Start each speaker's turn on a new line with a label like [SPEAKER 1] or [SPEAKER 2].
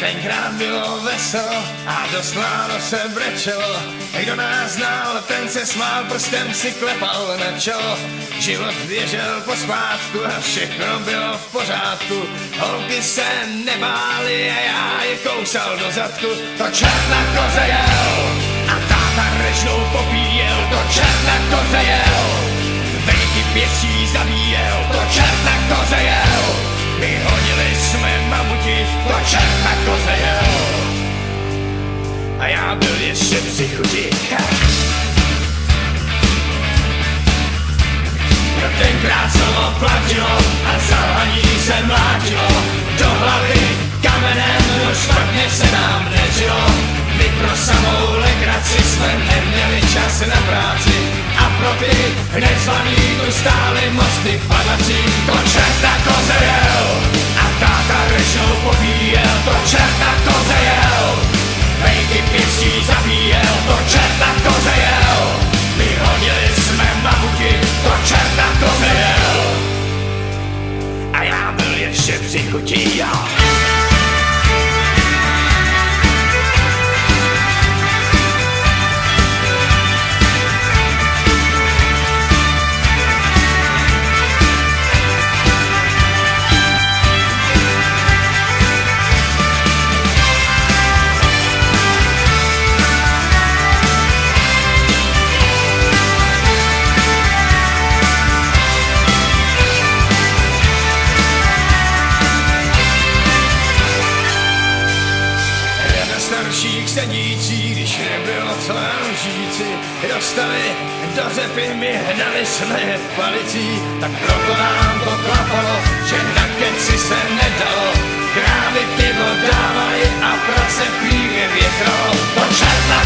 [SPEAKER 1] Tenkrát bylo veselo a dost málo se brečelo. Kdo nás znal, ten se smál, prstem si klepal na čelo. Život běžel pospátku a všechno bylo v pořádku. Holky se nebály a já je kousal do zadku. To čert na koze jel a táta rečnou popíjel. To čert na koze jel, vejky pěstí zabíjel. To čert na koze jel, vyhodili jsme mamuti. To čert na koze jel a já byl ještě při chuti. Tenkrát slovo platilo a zalhaní se mlátilo. Do hlavy kamenem, no špatně se nám nežilo. My pro samou legraci jsme neměli čas na práci a pro ty nezvaný tu stály mosty padací. To čert na koze jel a táta rečnou popíjel. To čert na koze jel, vejky pěstí zabíjel. To čert na koze jel, vyhodili jsme mamuti. To čert na koze jel a já byl ještě při chuti, jo. Starších sedící, když nebylo co lžíci, dostali do řepy, my hnali jsme je palicí. Tak proto nám to klapalo, že na keci se nedalo. Krávy pivo dávali a prace pívě větralo. To čert na